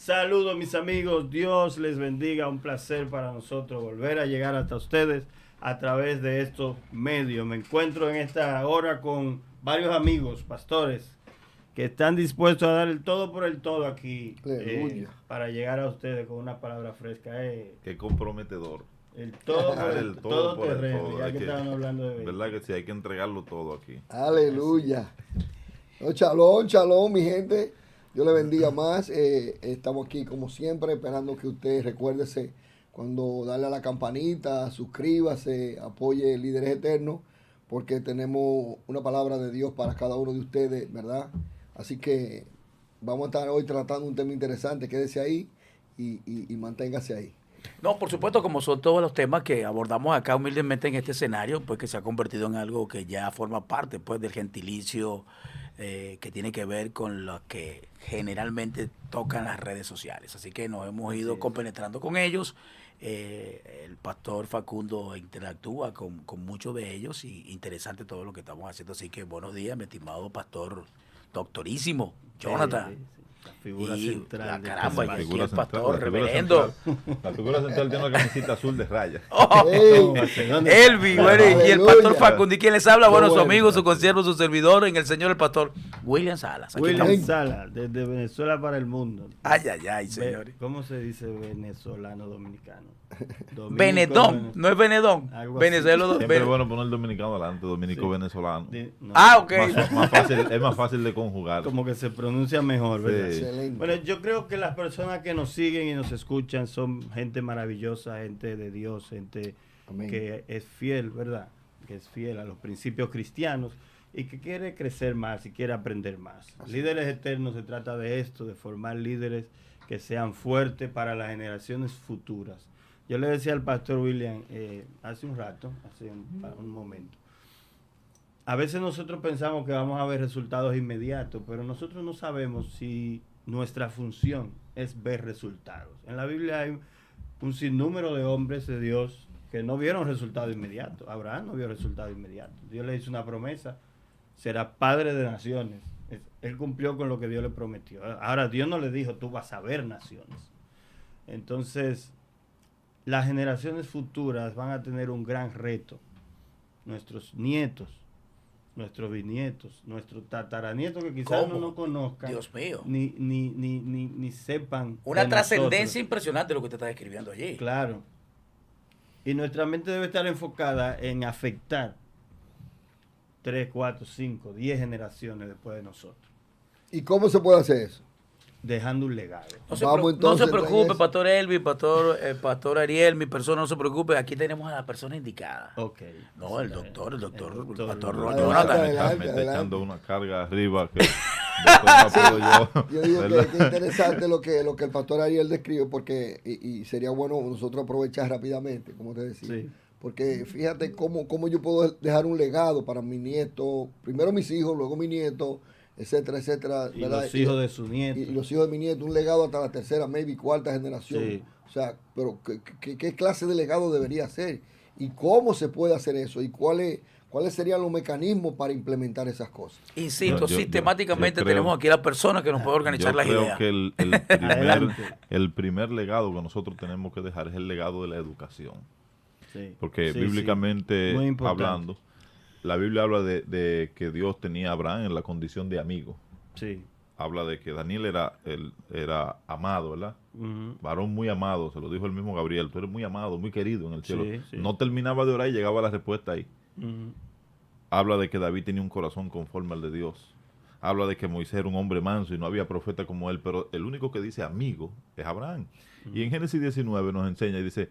Saludos mis amigos, Dios les bendiga, un placer para nosotros volver a llegar hasta ustedes a través de estos medios. Me encuentro en esta hora con varios amigos, pastores, que están dispuestos a dar el todo por el todo aquí para llegar a ustedes con una palabra fresca. Qué comprometedor. El todo por el todo terreno, todo. ya que estaban hablando de verdad que sí, hay que entregarlo todo aquí. Aleluya. No, shalom, mi gente. Dios le bendiga más. Estamos aquí como siempre esperando que usted recuérdese cuando darle a la campanita, suscríbase, apoye Líderes Eternos, porque tenemos una palabra de Dios para cada uno de ustedes, ¿verdad? Así que vamos a estar hoy tratando un tema interesante. Quédese ahí y manténgase ahí. No, por supuesto, como son todos los temas que abordamos acá humildemente en este escenario, pues que se ha convertido en algo que ya forma parte pues del gentilicio que tiene que ver con lo que generalmente tocan las redes sociales. Así que nos hemos ido compenetrando con ellos. El pastor Facundo interactúa con muchos de ellos y interesante todo lo que estamos haciendo. Así que buenos días, mi estimado pastor doctorísimo, Jonathan. La figura central. Caramba, y aquí el pastor reverendo. La figura central tiene una camisita azul de rayas. Elvi, bueno, y el pastor Facundo. ¿Y quién les habla? Bueno, su amigo, su consiervo, su servidor, en el Señor, el pastor William Salas. William Salas, desde Venezuela para el mundo. Ay, señores. ¿Cómo se dice venezolano dominicano? Benedón, no es Benedón. Venezuela. Siempre es bueno poner dominicano adelante, dominico venezolano. No, ok. Es más fácil de conjugar. Como que se pronuncia mejor, ¿verdad? Sí. Excelente. Bueno, yo creo que las personas que nos siguen y nos escuchan son gente maravillosa, gente de Dios, gente Amén. que es fiel, ¿verdad? Que es fiel a los principios cristianos y que quiere crecer más y quiere aprender más. Líderes Eternos se trata de esto, de formar líderes que sean fuertes para las generaciones futuras. Yo le decía al pastor William hace un momento, a veces nosotros pensamos que vamos a ver resultados inmediatos, pero nosotros no sabemos si nuestra función es ver resultados. En la Biblia hay un sinnúmero de hombres de Dios que no vieron resultados inmediatos. Abraham no vio resultados inmediatos. Dios le hizo una promesa, será padre de naciones. Él cumplió con lo que Dios le prometió. Ahora Dios no le dijo, tú vas a ver naciones. Entonces, las generaciones futuras van a tener un gran reto. Nuestros nietos, nuestros bisnietos, nuestros tataranietos que quizás no nos conozcan. Dios mío. Ni sepan. Una trascendencia impresionante lo que usted está describiendo allí. Claro. Y nuestra mente debe estar enfocada en afectar 3, 4, 5, 10 generaciones después de nosotros. ¿Y cómo se puede hacer eso? Dejando un legado. No se preocupe, pastor Elvi, pastor Ariel, mi persona, no se preocupe, aquí tenemos a la persona indicada. Ok. No, el doctor, el pastor Jonathan. Me está echando una carga arriba que yo digo que interesante lo que el pastor Ariel describe, porque y sería bueno nosotros aprovechar rápidamente, como te decía. Sí. Porque fíjate cómo yo puedo dejar un legado para mi nieto, primero mis hijos, luego mi nieto, etcétera, etcétera. Y los hijos de su nieto. Y los hijos de mi nieto, un legado hasta la tercera, maybe cuarta generación. Sí. O sea, pero ¿qué clase de legado debería ser? ¿Y cómo se puede hacer eso? ¿Y cuáles serían los mecanismos para implementar esas cosas? Insisto, sistemáticamente tenemos aquí a la persona que nos puede organizar las ideas. Yo creo que el primer legado que nosotros tenemos que dejar es el legado de la educación. Sí. Porque Sí, bíblicamente Muy importante. hablando, la Biblia habla de que Dios tenía a Abraham en la condición de amigo. Sí. Habla de que Daniel era amado, ¿verdad? Uh-huh. Varón muy amado, se lo dijo el mismo Gabriel. Tú eres muy amado, muy querido en el cielo. Sí. No terminaba de orar y llegaba la respuesta ahí. Uh-huh. Habla de que David tenía un corazón conforme al de Dios. Habla de que Moisés era un hombre manso y no había profeta como él, pero el único que dice amigo es Abraham. Uh-huh. Y en Génesis 19 nos enseña y dice,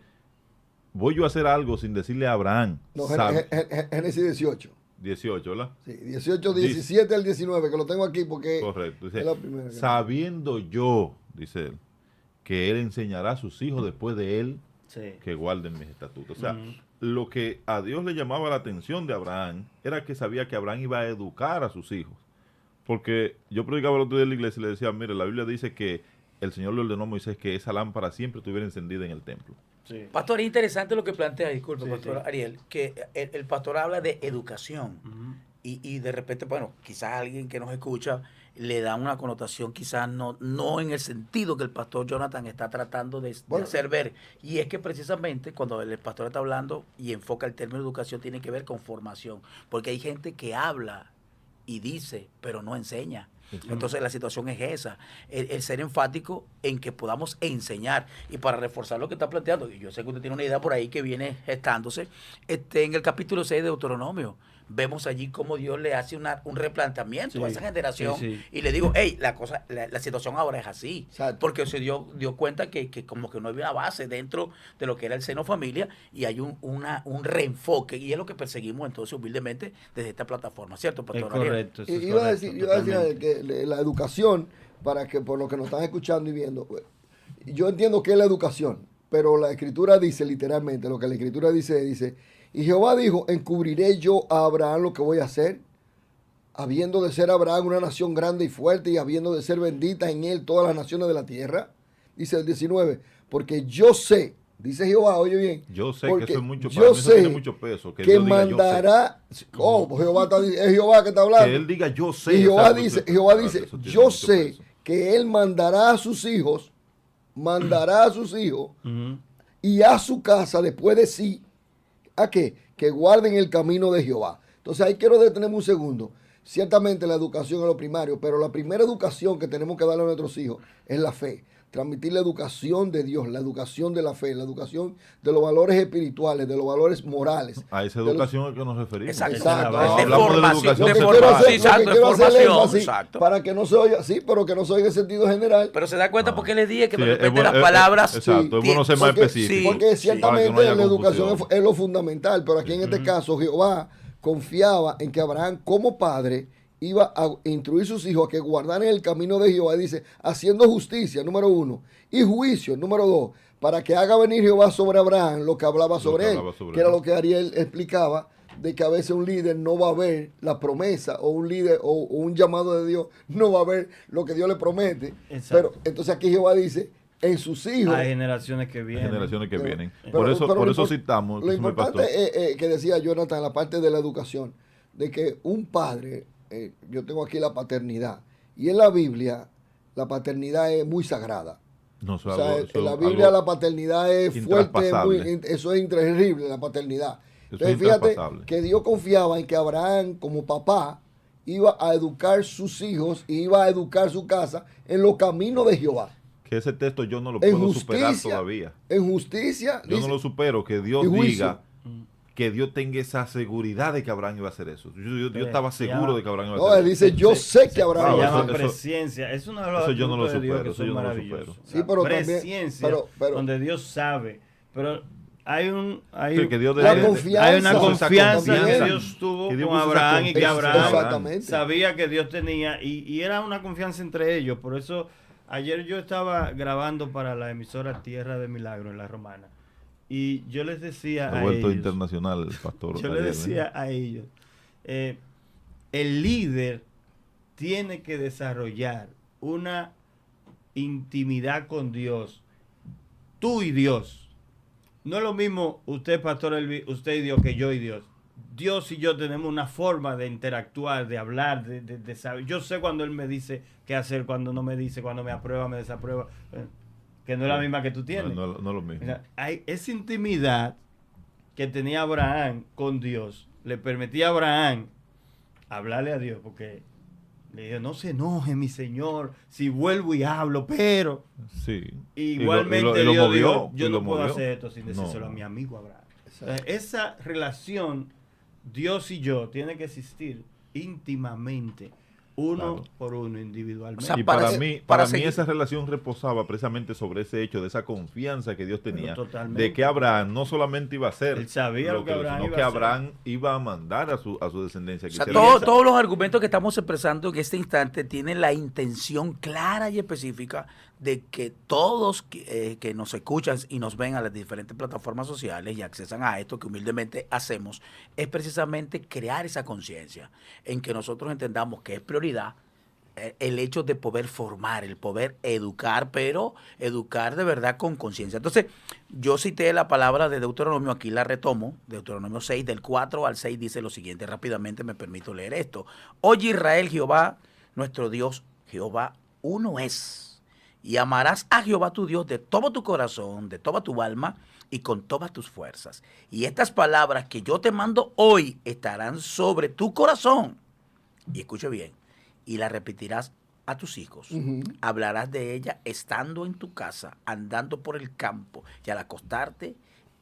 voy yo a hacer algo sin decirle a Abraham. No, Génesis 18. 18, ¿verdad? Sí, 18, 17 al 19, que lo tengo aquí porque correcto. Dice, es la primera. Sabiendo yo, dice él, que él enseñará a sus hijos después de él que guarden mis estatutos. O sea, lo que a Dios le llamaba la atención de Abraham era que sabía que Abraham iba a educar a sus hijos. Porque yo predicaba el otro día en la iglesia y le decía, mire, la Biblia dice que el Señor le ordenó a Moisés que esa lámpara siempre estuviera encendida en el templo. Sí. Pastor, es interesante lo que plantea, disculpe, Sí, pastor sí. Ariel, que el pastor habla de educación. Uh-huh. Y de repente, bueno, quizás alguien que nos escucha le dan una connotación quizás no en el sentido que el pastor Jonathan está tratando de hacer ver. Y es que precisamente cuando el pastor está hablando y enfoca el término educación, tiene que ver con formación, porque hay gente que habla y dice, pero no enseña. Entonces la situación es esa, el ser enfático en que podamos enseñar. Y para reforzar lo que está planteando, y yo sé que usted tiene una idea por ahí que viene gestándose, en el capítulo 6 de Deuteronomio, vemos allí cómo Dios le hace un replanteamiento a esa generación y le digo, hey, la situación ahora es así. Exacto. Porque se dio cuenta que como que no había una base dentro de lo que era el seno familia y hay un reenfoque y es lo que perseguimos entonces humildemente desde esta plataforma, ¿cierto, Pastor? Es correcto. Es iba a decir que la educación, para que por lo que nos están escuchando y viendo, yo entiendo que es la educación, pero la Escritura dice literalmente, lo que la Escritura dice, y Jehová dijo, encubriré yo a Abraham lo que voy a hacer, habiendo de ser Abraham una nación grande y fuerte y habiendo de ser bendita en él todas las naciones de la tierra. Dice el 19, porque yo sé, dice Jehová, oye bien. Yo sé que eso es mucho, yo sé tiene mucho peso. Que Dios mandará, es Jehová que está hablando. Que él diga yo sé. Y Jehová dice, yo sé que él mandará a sus hijos, y a su casa después de sí, ¿a qué? Que guarden el camino de Jehová. Entonces ahí quiero detenerme un segundo. Ciertamente la educación es lo primario, pero la primera educación que tenemos que darle a nuestros hijos es la fe. Transmitir la educación de Dios, la educación de la fe, la educación de los valores espirituales, de los valores morales. A esa educación a que nos referimos. Exacto. Hablamos de la educación. Lo que quiero hacer énfasis para que no se oiga, pero que no se oiga en sentido general. Pero se da cuenta porque le dije que de repente las palabras... Exacto, es bueno ser más específico. Porque ciertamente la educación es lo fundamental, pero aquí en este caso Jehová confiaba en que Abraham como padre iba a instruir sus hijos a que guardaran el camino de Jehová, dice, haciendo justicia, número 1, y juicio, número 2, para que haga venir Jehová sobre Abraham lo que hablaba sobre él, que era lo que Ariel explicaba, de que a veces un líder no va a ver la promesa, o un líder o un llamado de Dios no va a ver lo que Dios le promete. Exacto. Pero entonces aquí Jehová dice, en sus hijos. Hay generaciones que vienen. Por eso citamos. Lo importante es que decía Jonathan en la parte de la educación, de que un padre, yo tengo aquí la paternidad, y en la Biblia la paternidad es muy sagrada. En la Biblia la paternidad es fuerte, eso es intransferible, la paternidad. Entonces fíjate que Dios confiaba en que Abraham como papá iba a educar sus hijos y iba a educar su casa en los caminos de Jehová. Que ese texto yo no lo puedo superar todavía. En justicia. Yo no lo supero, que Dios diga, que Dios tenga esa seguridad de que Abraham iba a hacer eso. Yo estaba seguro de que Abraham iba a hacer eso. Él dice, yo sé que Abraham iba a hacer eso. Presencia. Es una de las yo no lo supero, de Dios que eso yo son no lo supero. Sí, pero presencia, pero, donde Dios sabe. Pero hay una confianza que Dios tuvo con Abraham y que Abraham sabía que Dios tenía. Y era una confianza entre ellos. Por eso, ayer yo estaba grabando para la emisora Tierra de Milagro en La Romana. Y yo les decía a ellos, internacional el pastor. Yo les decía a ellos, el líder tiene que desarrollar una intimidad con Dios, tú y Dios. No es lo mismo usted, pastor, usted y Dios, que yo y Dios. Dios y yo tenemos una forma de interactuar, de hablar, de saber. Yo sé cuando Él me dice qué hacer, cuando no me dice, cuando me aprueba, me desaprueba. Que no es la misma que tú tienes. No lo mismo. Mira, hay esa intimidad que tenía Abraham con Dios. Le permitía a Abraham hablarle a Dios, porque le dijo, no se enoje mi Señor si vuelvo y hablo, pero igualmente Dios dijo, yo no puedo hacer esto sin decírselo a mi amigo Abraham. Entonces, esa relación Dios y yo tiene que existir íntimamente, uno por uno, individualmente. O sea, y para mí esa relación reposaba precisamente sobre ese hecho de esa confianza que Dios tenía, de que Abraham no solamente iba a hacer, él sabía lo que Abraham iba a mandar a su descendencia. O sea, todos los argumentos que estamos expresando en este instante tienen la intención clara y específica de que todos que nos escuchan y nos ven a las diferentes plataformas sociales y accesan a esto que humildemente hacemos, es precisamente crear esa conciencia en que nosotros entendamos que es prioridad el hecho de poder formar, el poder educar, pero educar de verdad con conciencia. Entonces, yo cité la palabra de Deuteronomio, aquí la retomo, Deuteronomio 6, del 4 al 6 dice lo siguiente, rápidamente me permito leer esto. Oye Israel, Jehová, nuestro Dios, Jehová uno es. Y amarás a Jehová tu Dios de todo tu corazón, de toda tu alma y con todas tus fuerzas. Y estas palabras que yo te mando hoy estarán sobre tu corazón. Y escuche bien, y las repetirás a tus hijos. Hablarás de ella estando en tu casa, andando por el campo y al acostarte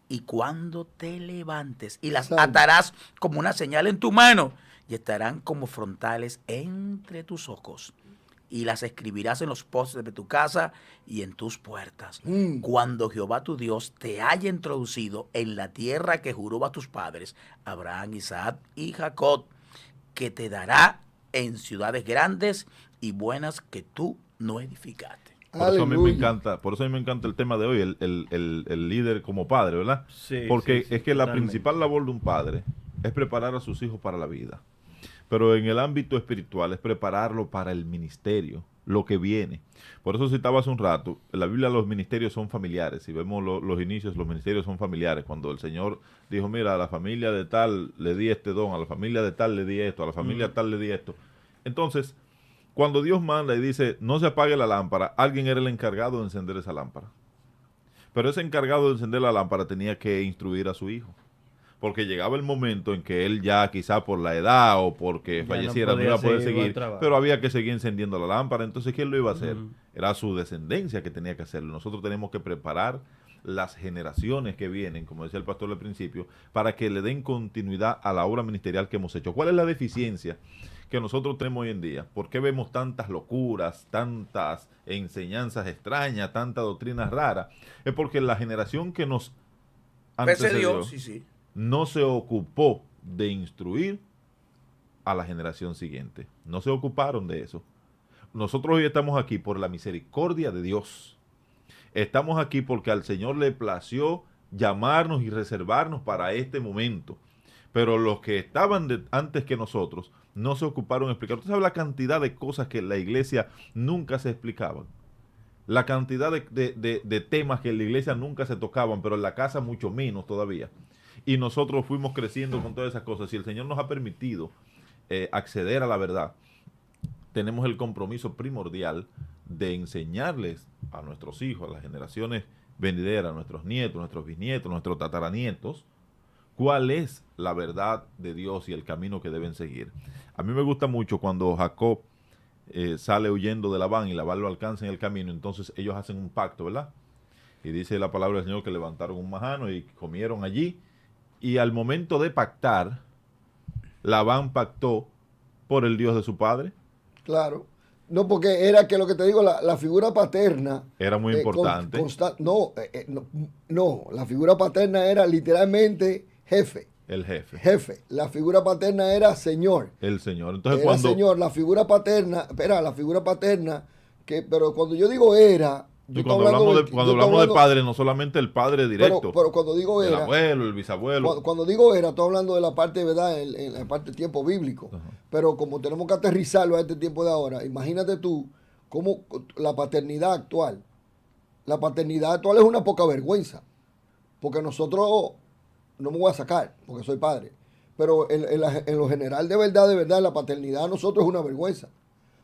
y cuando te levantes. Y las atarás como una señal en tu mano y estarán como frontales entre tus ojos. Y las escribirás en los postes de tu casa y en tus puertas. Cuando Jehová tu Dios te haya introducido en la tierra que juró a tus padres, Abraham, Isaac y Jacob, que te dará en ciudades grandes y buenas que tú no edificaste. Por eso a mí me encanta, el tema de hoy, el líder como padre, ¿verdad? Sí, porque sí, es que la totalmente. principal labor de un padre es preparar a sus hijos para la vida. Pero en el ámbito espiritual es prepararlo para el ministerio, lo que viene. Por eso citaba hace un rato, en la Biblia los ministerios son familiares. Si vemos los inicios, los ministerios son familiares. Cuando el Señor dijo, mira, a la familia de tal le di este don, a la familia de tal le di esto, a la familia tal le di esto. Entonces, cuando Dios manda y dice, no se apague la lámpara, alguien era el encargado de encender esa lámpara. Pero ese encargado de encender la lámpara tenía que instruir a su hijo. Porque llegaba el momento en que él ya quizá por la edad o porque Ya falleciera no podía iba a poder seguir seguir, trabajo. pero había que seguir encendiendo la lámpara. Entonces, ¿quién lo iba a hacer? Era su descendencia que tenía que hacerlo. Nosotros tenemos que preparar las generaciones que vienen, como decía el pastor al principio, para que le den continuidad a la obra ministerial que hemos hecho. ¿Cuál es la deficiencia que nosotros tenemos hoy en día? ¿Por qué vemos tantas locuras, tantas enseñanzas extrañas, tantas doctrinas raras? Es porque la generación que nos antecedió no se ocupó de instruir a la generación siguiente. No se ocuparon de eso. Nosotros hoy estamos aquí por la misericordia de Dios. Estamos aquí porque al Señor le plació llamarnos y reservarnos para este momento. Pero los que estaban antes que nosotros no se ocuparon de explicar. ¿Usted sabe la cantidad de cosas que en la iglesia nunca se explicaban? La cantidad de temas que en la iglesia nunca se tocaban, pero en la casa mucho menos todavía. Y nosotros fuimos creciendo con todas esas cosas. Si el Señor nos ha permitido acceder a la verdad, tenemos el compromiso primordial de enseñarles a nuestros hijos, a las generaciones venideras, a nuestros nietos, nuestros bisnietos, nuestros tataranietos, cuál es la verdad de Dios y el camino que deben seguir. A mí me gusta mucho cuando Jacob sale huyendo de Labán y Labán lo alcanza en el camino, entonces ellos hacen un pacto, ¿verdad? Y dice la palabra del Señor que levantaron un majano y comieron allí. Y al momento de pactar, Labán pactó por el Dios de su padre. Claro. No, porque era que lo que te digo, la figura paterna... Era muy importante. No, la figura paterna era literalmente jefe. El jefe. Jefe. La figura paterna era señor. El señor. Entonces era cuando... señor, la figura paterna, pero cuando yo digo era... Cuando hablamos de padre, no solamente el padre directo. Pero cuando digo era... El abuelo, el bisabuelo. Cuando digo era, estoy hablando de la parte, ¿verdad? En la parte de tiempo bíblico. Ajá. Pero como tenemos que aterrizarlo a este tiempo de ahora, imagínate tú cómo la paternidad actual es una poca vergüenza. Porque nosotros, no me voy a sacar, porque soy padre, pero en lo general, de verdad, la paternidad a nosotros es una vergüenza.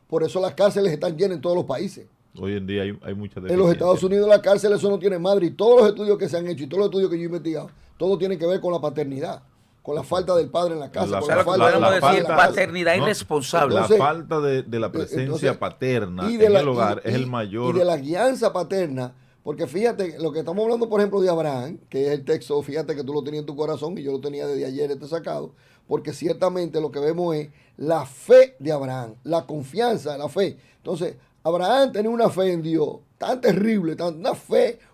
Por eso las cárceles están llenas en todos los países. Hoy en día hay muchas En los Estados Unidos la cárcel eso no tiene madre, y todos los estudios que se han hecho y todos los estudios que yo he investigado, todo tiene que ver con la paternidad, con la falta del padre en la casa. Paternidad irresponsable. Entonces, la falta de la presencia paterna en el hogar es el mayor. Y de la guianza paterna, porque fíjate, lo que estamos hablando, por ejemplo, de Abraham, que es el texto, fíjate que tú lo tenías en tu corazón y yo lo tenía desde ayer sacado, porque ciertamente lo que vemos es la fe de Abraham, la confianza, la fe. Entonces, Abraham tenía una fe en Dios tan terrible,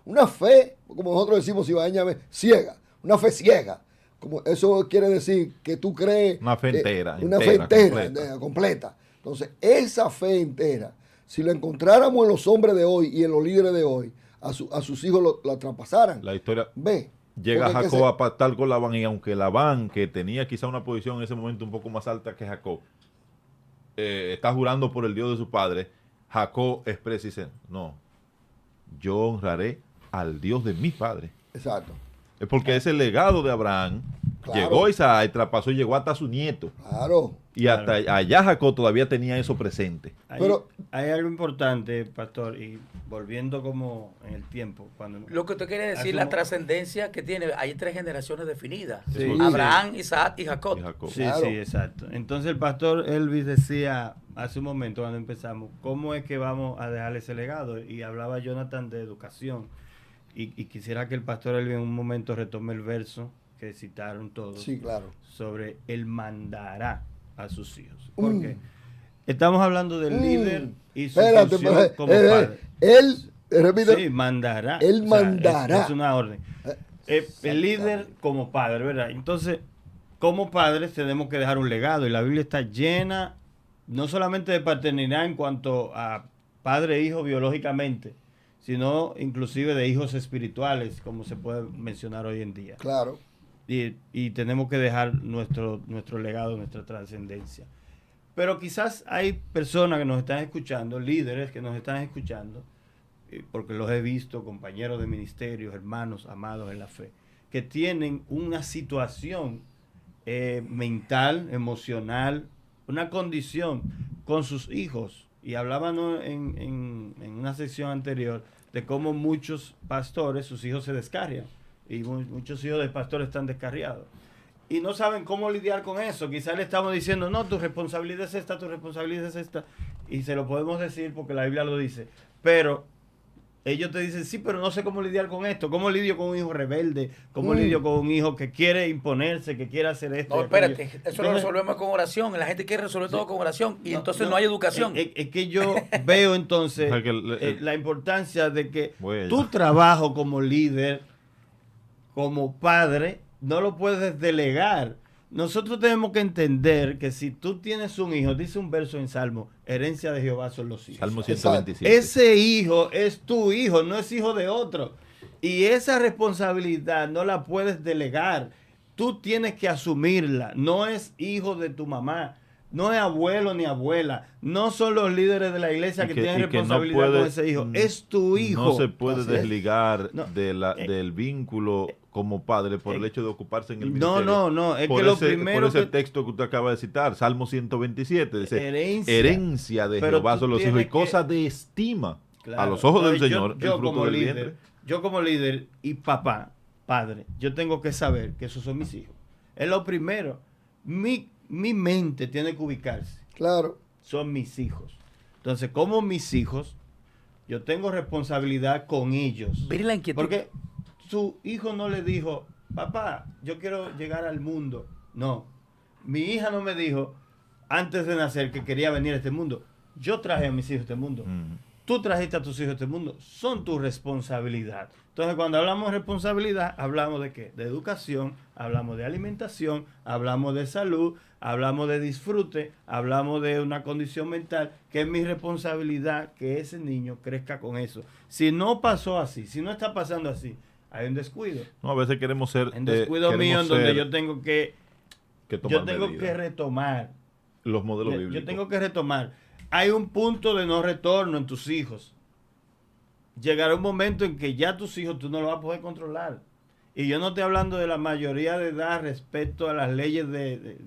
una fe, como nosotros decimos ibaeñamente, ciega, una fe ciega. Como eso quiere decir que tú crees... Una fe entera. Una fe entera, completa. Entonces, esa fe entera, si la encontráramos en los hombres de hoy y en los líderes de hoy, a sus hijos la traspasaran. La historia... Ve. Llega Jacob a pactar con Labán, y aunque Labán, que tenía quizá una posición en ese momento un poco más alta que Jacob, está jurando por el Dios de su padre, Jacob expresa y dice, no, yo honraré al Dios de mi padre. Exacto. Es porque ese legado de Abraham Claro. Llegó Isaac, traspasó y llegó hasta su nieto. Claro. Y hasta allá Jacob todavía tenía eso presente. Hay algo importante, pastor, y volviendo como en el tiempo. Lo que usted quiere decir, la trascendencia que tiene, hay 3 generaciones definidas. Sí. Abraham, Isaac y Jacob. Sí, Claro. sí, exacto. Entonces el pastor Elvis decía hace un momento cuando empezamos, ¿cómo es que vamos a dejar ese legado? Y hablaba Jonathan de educación. Y quisiera que el pastor Elvis en un momento retome el verso que citaron todos. Sí, claro. Sobre él mandará a sus hijos. Porque estamos hablando del líder y su función como padre. Repito. Sí, mandará. Él mandará. Es una orden. El líder como padre, ¿verdad? Entonces, como padres tenemos que dejar un legado. Y la Biblia está llena, no solamente de paternidad en cuanto a padre e hijo biológicamente, sino inclusive de hijos espirituales, como se puede mencionar hoy en día. Claro. Y tenemos que dejar nuestro legado, nuestra trascendencia. Pero quizás hay personas que nos están escuchando, líderes que nos están escuchando, porque los he visto, compañeros de ministerios, hermanos, amados en la fe, que tienen una situación mental, emocional, una condición con sus hijos. Y hablábamos en una sección anterior de cómo muchos pastores, sus hijos se descarrian. Y muchos hijos de pastores están descarriados. Y no saben cómo lidiar con eso. Quizás le estamos diciendo, no, tu responsabilidad es esta, tu responsabilidad es esta. Y se lo podemos decir porque la Biblia lo dice. Pero ellos te dicen, sí, pero no sé cómo lidiar con esto. ¿Cómo lidio con un hijo rebelde? ¿Cómo lidio con un hijo que quiere imponerse, que quiere hacer esto? No, espérate, eso lo resolvemos con oración. La gente quiere resolver todo con oración y entonces no hay educación. Es que yo veo entonces la importancia de que tu trabajo como líder, como padre, no lo puedes delegar. Nosotros tenemos que entender que si tú tienes un hijo, dice un verso en Salmo, herencia de Jehová son los hijos. Salmo 127. Ese hijo es tu hijo, no es hijo de otro. Y esa responsabilidad no la puedes delegar. Tú tienes que asumirla. No es hijo de tu mamá. No es abuelo ni abuela. No son los líderes de la iglesia que tienen responsabilidad con ese hijo. Es tu hijo. No se puede desligar del vínculo como padre por el hecho de ocuparse en el ministerio. No. Es por que lo ese, primero por ese texto que usted acaba de citar, Salmo 127, dice, herencia de pero Jehová son los hijos y cosa de estima a los ojos del Señor, el fruto del vientre. Yo como líder y papá, padre, yo tengo que saber que esos son mis hijos. Es lo primero. Mi mente tiene que ubicarse. Claro. Son mis hijos. Entonces, como mis hijos, yo tengo responsabilidad con ellos. Porque su hijo no le dijo, papá, yo quiero llegar al mundo. No. Mi hija no me dijo, antes de nacer, que quería venir a este mundo. Yo traje a mis hijos a este mundo. Tú trajiste a tus hijos a este mundo. Son tu responsabilidad. Entonces, cuando hablamos de responsabilidad, hablamos de ¿qué? De educación, hablamos de alimentación, hablamos de salud, hablamos de disfrute, hablamos de una condición mental, que es mi responsabilidad que ese niño crezca con eso. Si no pasó así, si no está pasando así, hay un descuido. No, a veces queremos ser... Un descuido mío en donde yo tengo que retomar. Los modelos bíblicos. Yo tengo que retomar. Hay un punto de no retorno en tus hijos. Llegará un momento en que ya tus hijos tú no los vas a poder controlar. Y yo no estoy hablando de la mayoría de edad respecto a las leyes de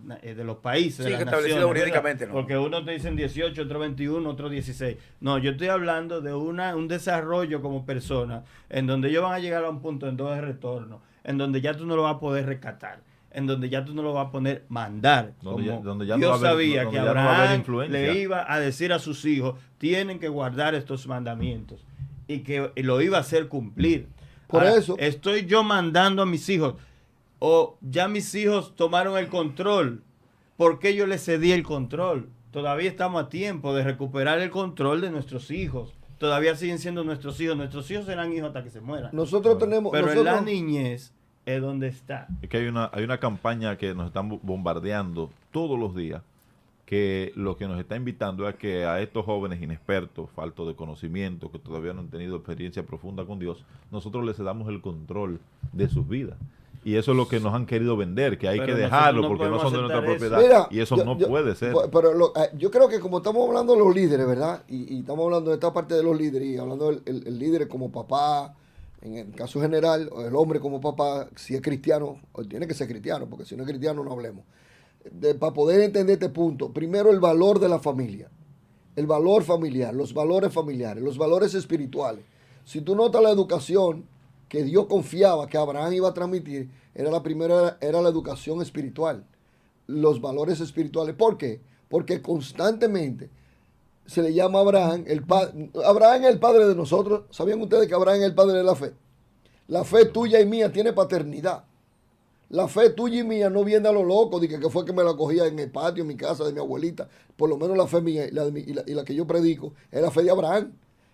los países. Sí, de que las establecido jurídicamente, ¿no? Porque uno te dicen 18, otro 21, otro 16. No, yo estoy hablando de un desarrollo como persona en donde ellos van a llegar a un punto en donde de retorno, en donde ya tú no lo vas a poder rescatar, en donde ya tú no lo vas a poder mandar. Donde ya Dios sabía que Abraham influencia. le iba a decir a sus hijos, tienen que guardar estos mandamientos. Y que lo iba a hacer cumplir. Por Ahora, eso. estoy yo mandando a mis hijos. O ya mis hijos tomaron el control. ¿Por qué yo les cedí el control? Todavía estamos a tiempo de recuperar el control de nuestros hijos. Todavía siguen siendo nuestros hijos. Nuestros hijos serán hijos hasta que se mueran. Nosotros tenemos... Pero en la niñez es donde está. Es que hay una campaña que nos están bombardeando todos los días, que lo que nos está invitando es que a estos jóvenes inexpertos, faltos de conocimiento, que todavía no han tenido experiencia profunda con Dios, nosotros les damos el control de sus vidas. Y eso es lo que nos han querido vender, que hay que dejarlo porque no son de nuestra propiedad. Mira, y eso no puede ser. Pero yo creo que como estamos hablando de los líderes, ¿verdad? Y estamos hablando de esta parte de los líderes y hablando del líder como papá, en el caso general, el hombre como papá, si es cristiano, tiene que ser cristiano, porque si no es cristiano no hablemos. Para poder entender este punto, primero el valor de la familia, el valor familiar, los valores familiares, los valores espirituales. Si tú notas la educación que Dios confiaba que Abraham iba a transmitir, era la educación espiritual, los valores espirituales. ¿Por qué? Porque constantemente se le llama a Abraham el padre. Abraham es el padre de nosotros. ¿Sabían ustedes que Abraham es el padre de la fe? La fe tuya y mía tiene paternidad. La fe tuya y mía no viene a lo loco, de que fue que me la cogía en el patio, en mi casa, de mi abuelita. Por lo menos la fe mía y la que yo predico es la fe de Abraham,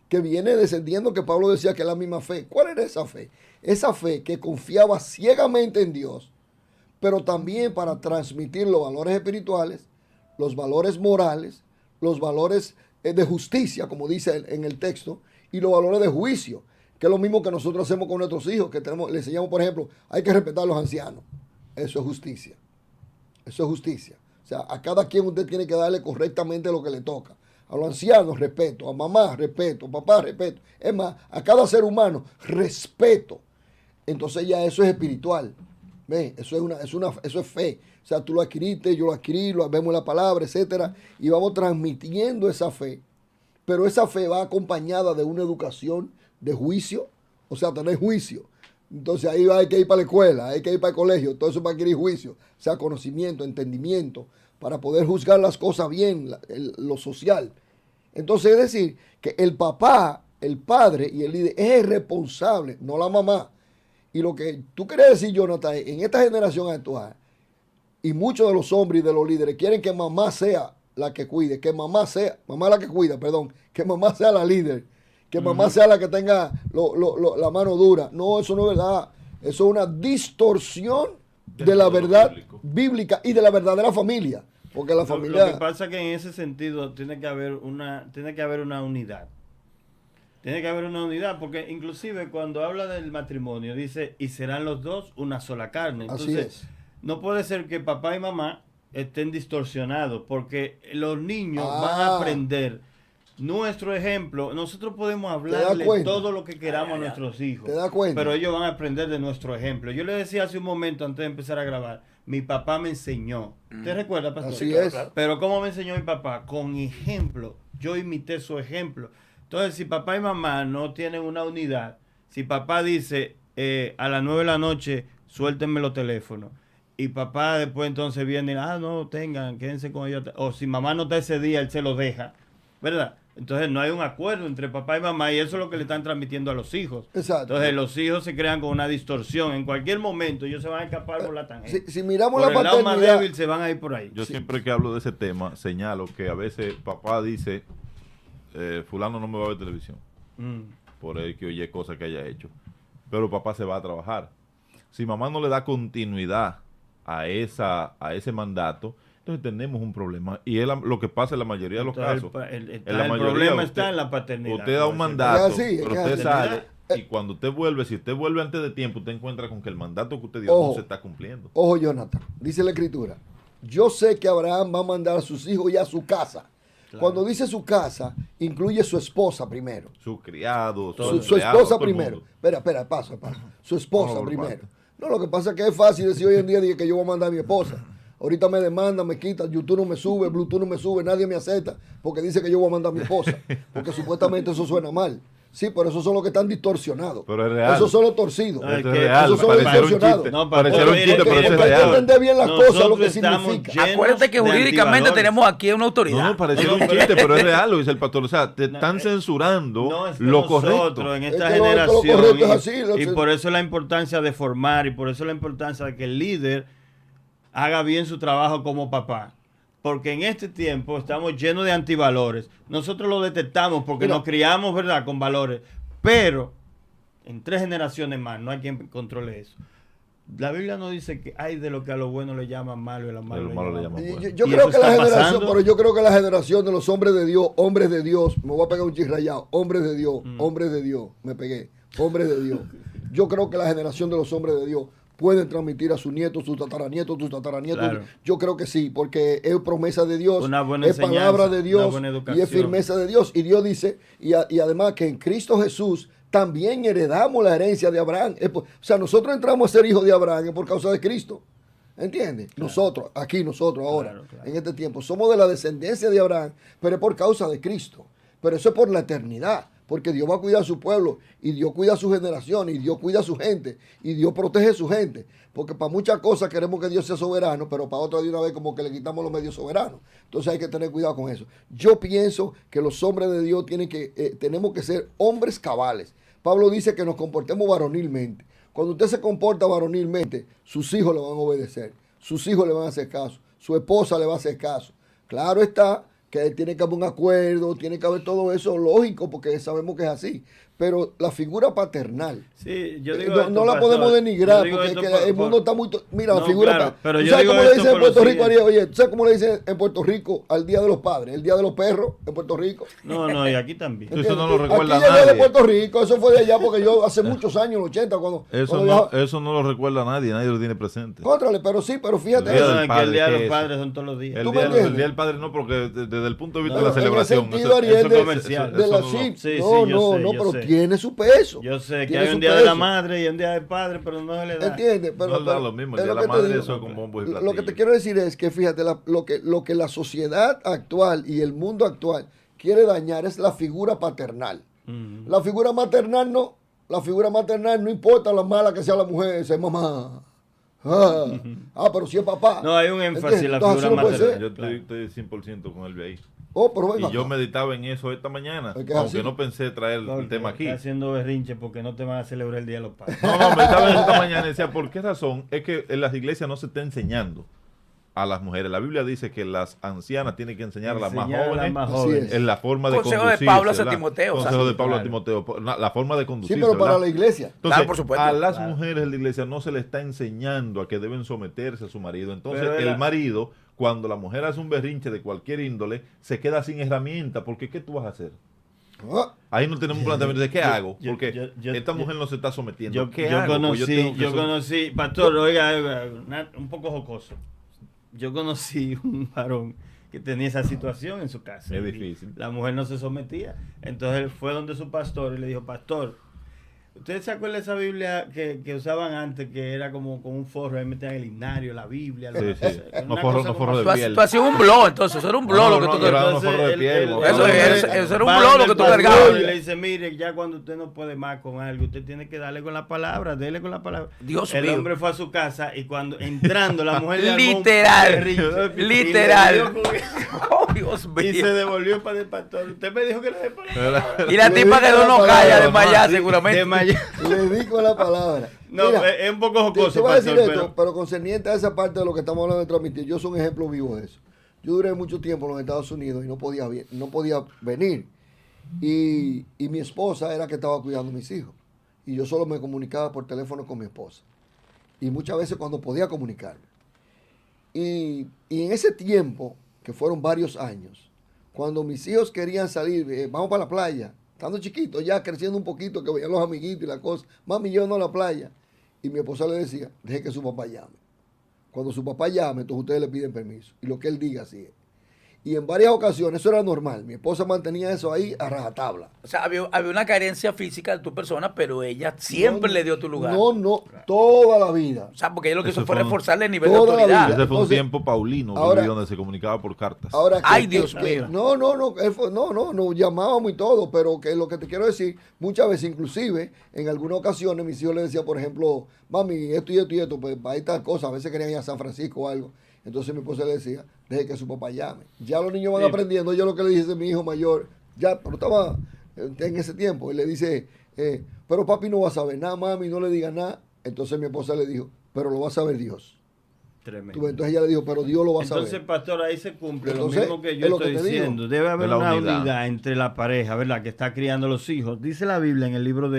que viene descendiendo, que Pablo decía que es la misma fe. ¿Cuál era esa fe? Esa fe que confiaba ciegamente en Dios, pero también para transmitir los valores espirituales, los valores morales, los valores de justicia, como dice en el texto, y los valores de juicio, que es lo mismo que nosotros hacemos con nuestros hijos, que le enseñamos, por ejemplo, hay que respetar a los ancianos. Eso es justicia. Eso es justicia. O sea, a cada quien usted tiene que darle correctamente lo que le toca. A los ancianos, respeto. A mamá, respeto. A papá, respeto. Es más, a cada ser humano, respeto. Entonces ya eso es espiritual. ¿Ven? Eso es fe. O sea, tú lo adquiriste, yo lo adquirí, lo vemos en la palabra, etcétera, y vamos transmitiendo esa fe. Pero esa fe va acompañada de una educación de juicio, o sea, tener juicio. Entonces ahí hay que ir para la escuela, hay que ir para el colegio, todo eso para adquirir juicio, o sea, conocimiento, entendimiento, para poder juzgar las cosas bien, lo social. Entonces es decir, que el papá, el padre y el líder es el responsable, no la mamá. Y lo que tú quieres decir, Jonathan, en esta generación actual, y muchos de los hombres y de los líderes quieren que mamá sea la que cuide, que mamá la que cuida, perdón, que mamá sea la líder, que mamá sea la que tenga la mano dura. No, eso no es verdad. Eso es una distorsión de la verdad bíblica y de la verdadera familia. Porque la familia... Lo que pasa es que en ese sentido tiene que haber una unidad. Tiene que haber una unidad, porque inclusive cuando habla del matrimonio, dice, y serán los dos una sola carne. Entonces, así es. No puede ser que papá y mamá estén distorsionados, porque los niños van a aprender nuestro ejemplo. Nosotros podemos hablarle todo lo que queramos a nuestros hijos, ¿te das cuenta? Pero ellos van a aprender de nuestro ejemplo. Yo le decía hace un momento, antes de empezar a grabar, mi papá me enseñó. ¿Te recuerdas, pastor? Así es. Pero ¿cómo me enseñó mi papá? Con ejemplo. Yo imité su ejemplo. Entonces, si papá y mamá no tienen una unidad, si papá dice a las 9 de la noche, suéltenme los teléfonos, y papá después entonces viene, no, quédense con ellos, o si mamá no está ese día, él se lo deja, ¿verdad? Entonces no hay un acuerdo entre papá y mamá, y eso es lo que le están transmitiendo a los hijos. Exacto. Entonces los hijos se crean con una distorsión. En cualquier momento ellos se van a escapar por la tangente. Si miramos por la el lado más paternidad, débil se van a ir por ahí. Yo siempre que hablo de ese tema, señalo que a veces papá dice, fulano no me va a ver televisión, por el que oye cosas que haya hecho. Pero papá se va a trabajar. Si mamá no le da continuidad a ese mandato, entonces tenemos un problema. Y es lo que pasa en la mayoría de los casos. El problema está en la paternidad. Usted da un mandato, así, pero usted sale, y cuando usted vuelve, si usted vuelve antes de tiempo, usted encuentra con que el mandato que usted dio no se está cumpliendo. Ojo, Jonathan, dice la Escritura, yo sé que Abraham va a mandar a sus hijos y a su casa. Claro. Cuando dice su casa, incluye su esposa primero. Su criado, su esposa primero. Espera, paso. Su esposa primero. No, lo que pasa es que es fácil decir hoy en día que yo voy a mandar a mi esposa. Ahorita me demanda, me quita, YouTube no me sube, Bluetooth no me sube, nadie me acepta porque dice que yo voy a mandar a mi esposa. Porque supuestamente eso suena mal. Sí, pero esos son los que están distorsionados. Pero es real. Esos son los torcidos. Es real. Esos son los distorsionados. No, pareciera un chiste, pero es real. Hay que entender bien las cosas, lo que significa. Acuérdate que jurídicamente tenemos aquí una autoridad. No, pareciera un chiste, pero es real, lo dice el pastor. O sea, te están censurando lo correcto. En esta generación. Y por eso la importancia de formar, y por eso la importancia de que el líder haga bien su trabajo como papá. Porque en este tiempo estamos llenos de antivalores. Nosotros lo detectamos porque nos criamos, ¿verdad?, con valores. Pero en 3 generaciones más no hay quien controle eso. La Biblia no dice que hay de lo que a lo bueno le llaman malo y a lo malo le llaman bueno. Yo creo que la generación, pero yo creo que la generación de los hombres de Dios, me voy a pegar un chirrayado, hombres de Dios, me pegué, hombres de Dios. Yo creo que la generación de los hombres de Dios pueden transmitir a sus nietos, sus tataranietos. Claro. Yo creo que sí, porque es promesa de Dios, es palabra de Dios y es firmeza de Dios. Y Dios dice, y además que en Cristo Jesús también heredamos la herencia de Abraham. O sea, nosotros entramos a ser hijos de Abraham por causa de Cristo. ¿Entiendes? Claro. Nosotros ahora, claro. En este tiempo, somos de la descendencia de Abraham, pero es por causa de Cristo. Pero eso es por la eternidad, porque Dios va a cuidar a su pueblo, y Dios cuida a su generación, y Dios cuida a su gente, y Dios protege a su gente. Porque para muchas cosas queremos que Dios sea soberano, pero para otras de una vez como que le quitamos los medios soberanos. Entonces hay que tener cuidado con eso. Yo pienso que los hombres de Dios tenemos que ser hombres cabales. Pablo dice que nos comportemos varonilmente. Cuando usted se comporta varonilmente, sus hijos le van a obedecer, sus hijos le van a hacer caso, su esposa le va a hacer caso. Claro está que tiene que haber un acuerdo, tiene que haber todo eso lógico, porque sabemos que es así. Pero la figura paternal, sí, yo digo no la podemos denigrar, porque el mundo está muy... Mira, la figura... Claro, pero ¿tú sabes cómo le dicen en Puerto Rico, Ariel? Oye, ¿tú sabes cómo le dicen en Puerto Rico al Día de los Padres? El Día de los Perros en Puerto Rico. No, y aquí también. Eso no lo recuerda aquí nadie. Aquí de Puerto Rico, eso fue de allá, porque yo hace muchos años, en los 80, Eso no lo recuerda nadie lo tiene presente. Contrale, pero sí, pero fíjate. El Día de los Padres son todos los días. El Día del Padre no, porque desde el punto de vista de la celebración. Eso es comercial. No, pero tiene su peso. Yo sé que hay un día de la madre y un día del padre, pero no se le da. ¿Entiendes? Pero, no da lo mismo. El día de la madre, eso es con bombo y platillo. Lo que te quiero decir es que, fíjate, lo que la sociedad actual y el mundo actual quiere dañar es la figura paternal. La figura maternal no. La figura maternal no importa lo mala que sea la mujer, es mamá. Pero si es papá. No, hay un énfasis en la figura maternal. Yo estoy 100% con él ahí. Y yo meditaba en eso esta mañana, aunque no pensé traer el tema aquí. Está haciendo berrinche porque no te van a celebrar el Día de los Padres. No, meditaba en eso esta mañana y decía, ¿por qué razón? Es que en las iglesias no se está enseñando a las mujeres. La Biblia dice que las ancianas tienen que enseñar a las más jóvenes en la forma de conducirse. Consejo de Pablo a Timoteo. Consejo de Pablo a Timoteo. La forma de conducirse. Sí, pero para la iglesia. Entonces, claro, por supuesto. A las mujeres en la iglesia no se les está enseñando a que deben someterse a su marido. Entonces, el marido, cuando la mujer hace un berrinche de cualquier índole, se queda sin herramienta. Porque ¿qué tú vas a hacer? Ahí no tenemos un planteamiento de qué hago, porque esta mujer no se está sometiendo. Yo conocí, pastor, oiga, un poco jocoso. Yo conocí un varón que tenía esa situación en su casa. Es difícil. La mujer no se sometía. Entonces él fue donde su pastor y le dijo, pastor, ¿ustedes se acuerdan de esa Biblia que usaban antes, que era como con un forro, ahí metían el himnario, la Biblia? Sí. No forro de piel. Tú hacías un blog, entonces, eso era un blog lo que tú cargabas. Eso era un blog lo que tú cargabas. Y le dice, mire, ya cuando usted no puede más con algo, usted tiene que darle con la palabra, dele con la palabra. Dios mío. El hombre fue a su casa y cuando entrando la mujer le literal. Oh, Dios mío. Y se devolvió para el pastor. Usted me dijo que era de palabra. Y la tipa quedó no calla, desmayada seguramente. Le di con la palabra. No, mira, es un poco jocoso. Te voy a decir esto, pero concerniente a esa parte de lo que estamos hablando de transmitir, yo soy un ejemplo vivo de eso. Yo duré mucho tiempo en los Estados Unidos y no podía venir. Y mi esposa era que estaba cuidando a mis hijos. Y yo solo me comunicaba por teléfono con mi esposa. Y muchas veces cuando podía comunicarme. Y en ese tiempo, que fueron varios años, cuando mis hijos querían salir, vamos para la playa, estando chiquitos, ya creciendo un poquito, que veían los amiguitos y la cosa, mami, yo no a la playa. Y mi esposa le decía, deje que su papá llame. Cuando su papá llame, entonces ustedes le piden permiso. Y lo que él diga, así es. Y en varias ocasiones eso era normal. Mi esposa mantenía eso ahí a rajatabla. O sea, había una carencia física de tu persona, pero ella siempre le dio tu lugar. No, toda la vida. O sea, porque ella lo que hizo fue reforzarle el nivel de autoridad. Ese fue un tiempo paulino, donde se comunicaba por cartas. Ahora, Dios mío. No, llamábamos y todo, pero que lo que te quiero decir, muchas veces, inclusive, en algunas ocasiones, mis hijos le decían, por ejemplo, mami, esto y esto y esto, pues hay tal cosa, a veces querían ir a San Francisco o algo. Entonces mi esposa le decía, deje que su papá llame. Ya los niños van aprendiendo. Yo lo que le dije a mi hijo mayor, pero estaba en ese tiempo, y le dice, pero papi no va a saber nada, mami, no le diga nada. Entonces mi esposa le dijo, pero lo va a saber Dios. Tremendo. Entonces ella le dijo, pero Dios lo va a saber. Entonces, pastor, ahí se cumple lo mismo que yo estoy diciendo. Debe haber una unidad entre la pareja, ¿verdad? Que está criando los hijos. Dice la Biblia en el libro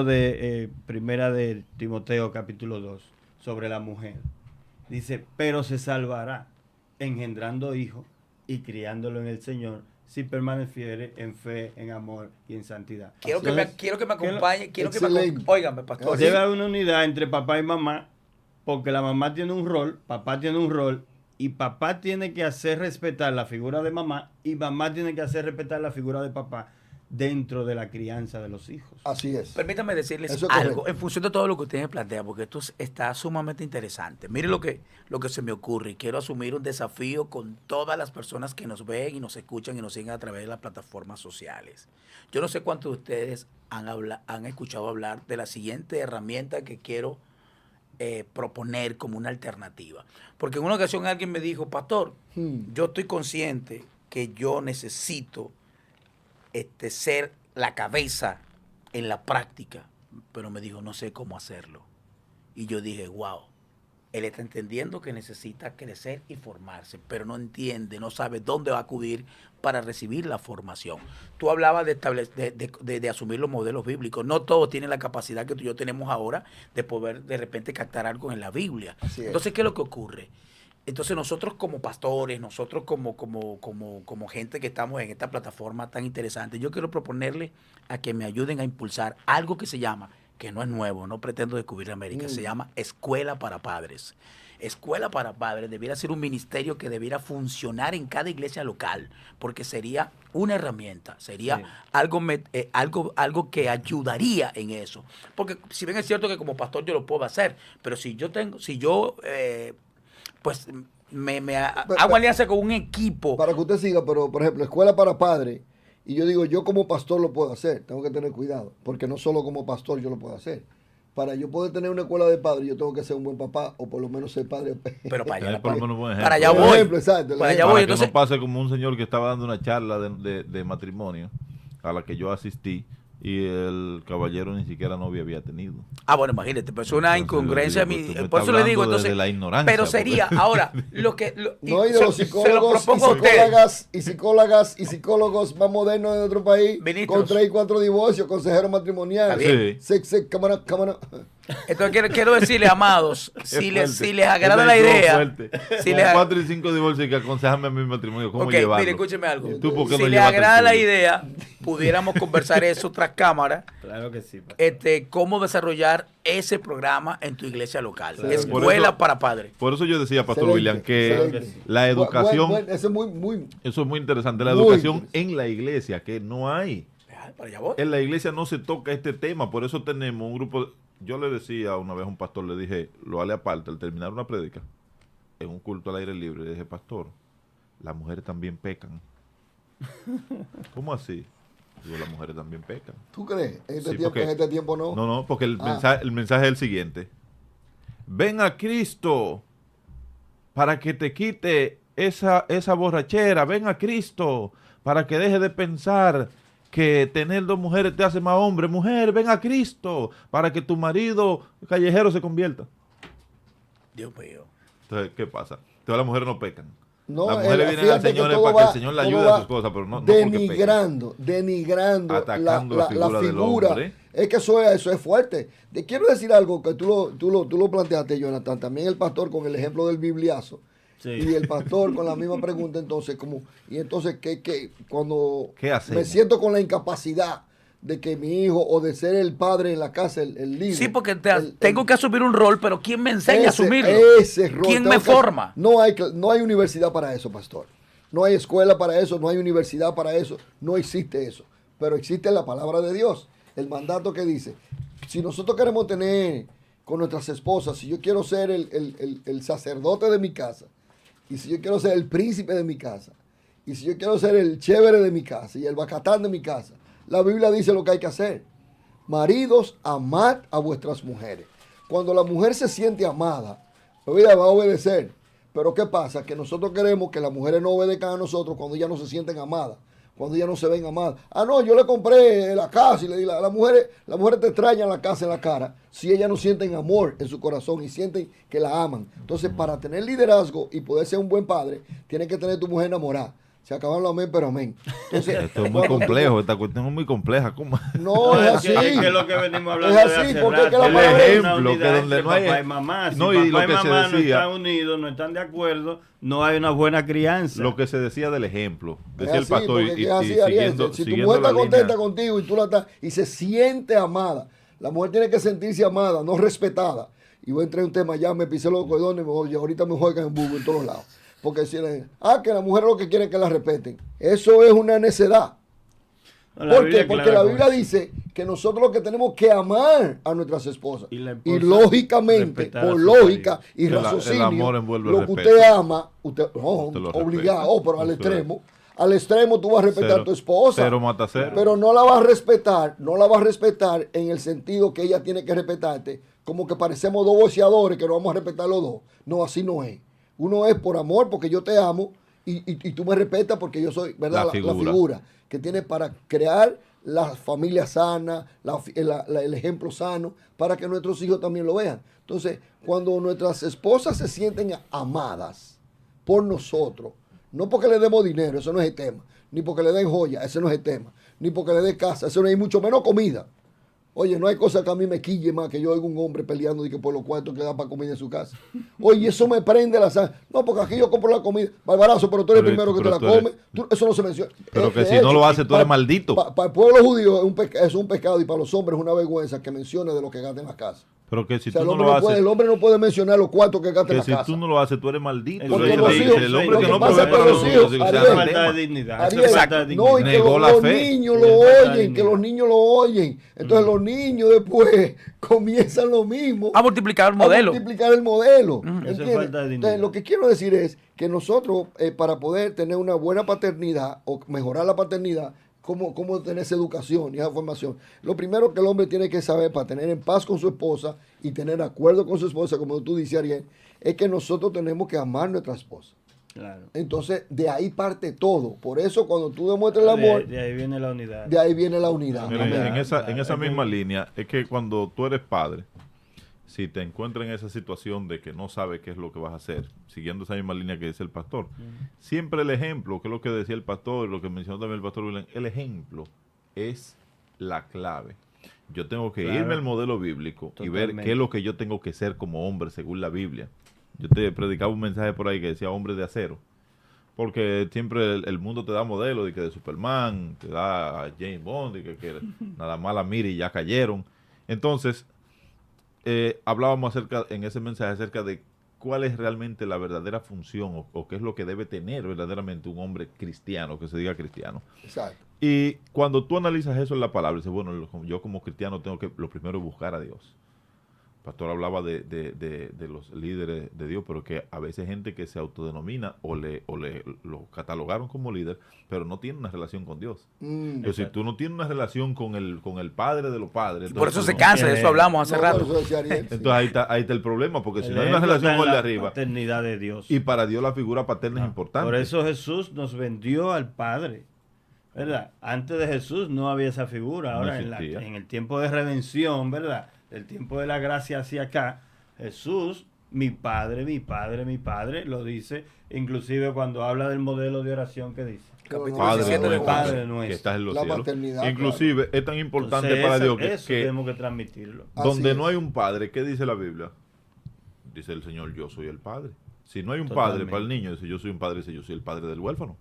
de Primera de Timoteo, capítulo 2, sobre la mujer. Dice, pero se salvará engendrando hijos y criándolo en el Señor, si permaneciere en fe, en amor y en santidad. Quiero que me acompañe, óigame, pastor. Debe haber una unidad entre papá y mamá, porque la mamá tiene un rol, papá tiene un rol, y papá tiene que hacer respetar la figura de mamá, y mamá tiene que hacer respetar la figura de papá. dentro de la crianza de los hijos. Así es. Permítame decirles Eso es algo correcto. en función de todo lo que ustedes plantean, porque esto está sumamente interesante. Mire lo que se me ocurre, y quiero asumir un desafío con todas las personas que nos ven y nos escuchan y nos siguen a través de las plataformas sociales. Yo no sé cuántos de ustedes han escuchado hablar de la siguiente herramienta que quiero proponer como una alternativa. Porque en una ocasión alguien me dijo, pastor, yo estoy consciente que yo necesito ser la cabeza en la práctica, pero me dijo, no sé cómo hacerlo. Y yo dije, wow, él está entendiendo que necesita crecer y formarse, pero no entiende, no sabe dónde va a acudir para recibir la formación. Tú hablabas de asumir los modelos bíblicos. No todos tienen la capacidad que tú y yo tenemos ahora de poder de repente captar algo en la Biblia. Entonces, ¿qué es lo que ocurre? Entonces nosotros como pastores, nosotros como gente que estamos en esta plataforma tan interesante, yo quiero proponerle a que me ayuden a impulsar algo que se llama, que no es nuevo, no pretendo descubrir América, se llama Escuela para Padres. Escuela para Padres debiera ser un ministerio que debiera funcionar en cada iglesia local, porque sería una herramienta, sería algo que ayudaría en eso. Porque si bien es cierto que como pastor yo lo puedo hacer, pero si yo pues hago alianza con un equipo. Para que usted siga, pero por ejemplo, escuela para padres, y yo digo, yo como pastor lo puedo hacer, tengo que tener cuidado, porque no solo como pastor yo lo puedo hacer. Para yo poder tener una escuela de padres, yo tengo que ser un buen papá, o por lo menos ser padre. Pero para allá, por lo menos un buen para allá ejemplo. voy. Ejemplo, exacto, para allá Para voy. que Entonces, no pase como un señor que estaba dando una charla de matrimonio a la que yo asistí y el caballero ni siquiera novia había tenido. bueno, imagínate, pero es una incongruencia. Por eso le digo, entonces, la ignorancia, pero sería, ahora, no, y de los psicólogos y psicólogas más modernos de otro país, Ministros, con 3 y 4 divorcios, consejeros matrimoniales. Sí. Cámara. Entonces quiero decirle, amados, si les agrada Ese la es idea, fuerte. si Con les 4 y 5 divorcios que aconsejarme a mi matrimonio, ¿cómo llevarlo? mire, escúcheme algo. ¿Y tú por qué Si no les llevaste el agrada la tuyo? idea, pudiéramos conversar eso tras cámara. Claro que sí. Cómo desarrollar ese programa en tu iglesia local. Excelente. Escuela para padres. Por eso yo decía, Pastor Excelente, William, que excelente. la educación, Eso es muy eso es muy interesante, la muy educación interesante. en la iglesia, que no hay. Para allá voy. En la iglesia no se toca este tema, por eso tenemos un grupo. Yo le decía una vez a un pastor, le dije, lo hale aparte, al terminar una prédica, en un culto al aire libre, le dije, pastor, las mujeres también pecan. ¿Cómo así? Digo, las mujeres también pecan. ¿Tú crees? Sí, porque- En este tiempo no. No, porque el mensaje es el siguiente. Ven a Cristo para que te quite esa borrachera. Ven a Cristo para que deje de pensar que tener 2 mujeres te hace más hombre. Mujer, ven a Cristo para que tu marido callejero se convierta. Dios mío. Entonces, ¿qué pasa? Entonces las mujeres no pecan. No, las mujeres vienen al fíjate que Señor es todo para que el va- Señor le todo ayude va a sus cosas, pero no porque pecan. denigrando Atacando la la figura del figura. hombre. Es que eso es fuerte. Te quiero decir algo que tú lo planteaste, Jonathan. También el pastor con el ejemplo del bibliazo. Sí. Y el pastor con la misma pregunta, entonces, cuando ¿Qué hacemos? me siento con la incapacidad de que mi hijo o de ser el padre en la casa, el líder. Sí, porque tengo que asumir un rol, pero ¿quién me enseña a asumirlo? Ese rol. ¿Quién me forma? No hay universidad para eso, pastor. No hay escuela para eso, no hay universidad para eso, no existe eso. Pero existe la palabra de Dios, el mandato que dice, si nosotros queremos tener con nuestras esposas, si yo quiero ser el sacerdote de mi casa, y si yo quiero ser el príncipe de mi casa, y si yo quiero ser el chévere de mi casa y el bacatán de mi casa, la Biblia dice lo que hay que hacer. Maridos, amad a vuestras mujeres. Cuando la mujer se siente amada, ella va a obedecer. Pero ¿qué pasa? Que nosotros queremos que las mujeres no obedezcan a nosotros cuando ellas no se sienten amadas, cuando ellas no se ven amadas. Ah, no, yo le compré la casa y le di las mujeres te extrañan la casa en la cara si ellas no sienten amor en su corazón y sienten que la aman. Entonces, para tener liderazgo y poder ser un buen padre, tienes que tener tu mujer enamorada. Se acabaron los amén, pero amén. Entonces, Esto es muy complejo, esta cuestión es muy compleja. ¿Cómo? No, es así. Es que es lo que venimos hablando Es de así, hace porque es que rato. la palabra- Es una Ejemplo, que unidad donde entre no hay- papá y mamá. Si No, y papá lo y que se mamá no decía- están unidos, no están de acuerdo, no hay una buena crianza. Lo que se decía del ejemplo, decía Es el así, pastor, porque y, es así, y Ariel. siguiendo, Si tu siguiendo mujer está la contenta línea, contigo y tú la estás y se siente amada, la mujer tiene que sentirse amada, no respetada. Y voy a entrar en un tema, ya me pisé los cordones y ahorita me juegan en bubo en todos lados. Porque si que la mujer lo que quiere es que la respeten. Eso es una necedad. ¿Por qué? Porque la Biblia dice que nosotros lo que tenemos que amar a nuestras esposas. Y lógicamente, por lógica y raciocinio, lo que usted ama, usted obligado, pero al extremo. Al extremo tú vas a respetar a tu esposa. Pero no la vas a respetar, en el sentido que ella tiene que respetarte, como que parecemos dos boxeadores que no vamos a respetar los dos. No, así no es. Uno es por amor, porque yo te amo, y tú me respetas porque yo soy, ¿verdad? La figura que tiene para crear la familia sana, el ejemplo sano, para que nuestros hijos también lo vean. Entonces, cuando nuestras esposas se sienten amadas por nosotros, no porque le demos dinero, eso no es el tema, ni porque le den joya, ese no es el tema, ni porque le den casa, eso no hay, mucho menos comida. Oye, no hay cosa que a mí me quille más que yo oiga un hombre peleando y que por los cuartos que da para comida en su casa. Oye, eso me prende la sangre. No, porque aquí yo compro la comida. Barbarazo, pero tú eres el primero que te la comes. Eso no se menciona. Pero que si no lo haces, tú eres maldito. Para el pueblo judío es un pecado y para los hombres es una vergüenza que mencione de lo que gasta en la casa. Pero que si tú no lo haces... El hombre no puede mencionar los cuartos que gasta en la casa. Que si tú no lo haces, tú eres maldito. Porque los hijos, el hombre que no provee para los hijos, falta de dignidad. No, y que los niños lo oyen, que los niños lo oyen. Entonces los niños después comienzan lo mismo. A multiplicar el modelo. Entonces lo que quiero decir es que nosotros, para poder tener una buena paternidad o mejorar la paternidad, cómo tener esa educación y esa formación. Lo primero que el hombre tiene que saber para tener en paz con su esposa y tener acuerdo con su esposa, como tú dices, Ariel, es que nosotros tenemos que amar a nuestra esposa. Claro. Entonces, de ahí parte todo. Por eso, cuando tú demuestras el amor... De ahí viene la unidad. De ahí viene la unidad. Mira, en esa misma línea, es que cuando tú eres padre, si te encuentras en esa situación de que no sabes qué es lo que vas a hacer, siguiendo esa misma línea que dice el pastor, siempre el ejemplo, que es lo que decía el pastor, lo que mencionó también el pastor William, el ejemplo es la clave. Yo tengo que irme al modelo bíblico y ver qué es lo que yo tengo que ser como hombre según la Biblia. Yo te predicaba un mensaje por ahí que decía hombre de acero, porque siempre el mundo te da modelos de que de Superman, te da a James Bond, y que nada más la mira y ya cayeron. Entonces, hablábamos en ese mensaje acerca de cuál es realmente la verdadera función o qué es lo que debe tener verdaderamente un hombre cristiano, que se diga cristiano. Exacto. Y cuando tú analizas eso en la palabra, dices, bueno, yo como cristiano tengo que, lo primero es buscar a Dios. El pastor hablaba de los líderes de Dios, pero que a veces gente que se autodenomina o lo catalogaron como líder, pero no tiene una relación con Dios. Pero si tú no tienes una relación con el padre de los padres... Por eso se cansa, de eso hablamos hace rato. Entonces ahí está el problema, porque si no hay una relación con el de arriba... paternidad de Dios. Y para Dios la figura paterna es importante. Por eso Jesús nos vendió al Padre, ¿verdad? Antes de Jesús no había esa figura. Ahora en el tiempo de redención, ¿verdad? El tiempo de la gracia hacia acá, Jesús, mi Padre, lo dice, inclusive cuando habla del modelo de oración que dice. Padre nuestro, que estás en los cielos. Inclusive es tan importante para Dios que tenemos que transmitirlo. Donde no hay un padre, ¿qué dice la Biblia? Dice el Señor, yo soy el Padre. Si no hay un padre para el niño, dice yo soy un padre, dice yo soy el padre del huérfano.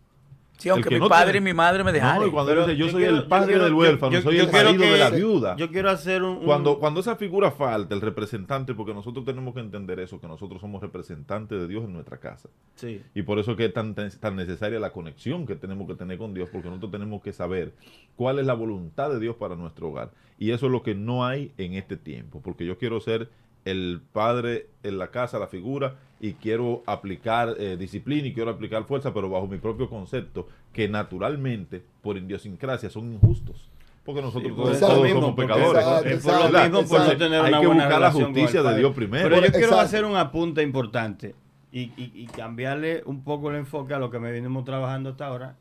Sí, aunque mi padre y mi madre me dejaron. No, y cuando dice yo soy el padre del huérfano, soy el marido de la viuda. Yo quiero hacer Cuando esa figura falta, el representante, porque nosotros tenemos que entender eso, que nosotros somos representantes de Dios en nuestra casa. Sí. Y por eso que es tan necesaria la conexión que tenemos que tener con Dios, porque nosotros tenemos que saber cuál es la voluntad de Dios para nuestro hogar. Y eso es lo que no hay en este tiempo, porque yo quiero ser el padre en la casa, la figura, y quiero aplicar disciplina y quiero aplicar fuerza, pero bajo mi propio concepto, que naturalmente, por idiosincrasia, son injustos. Porque nosotros todos somos pecadores. Hay que buscar la justicia de Dios primero. Pero yo quiero hacer un apunte importante y cambiarle un poco el enfoque a lo que venimos trabajando hasta ahora,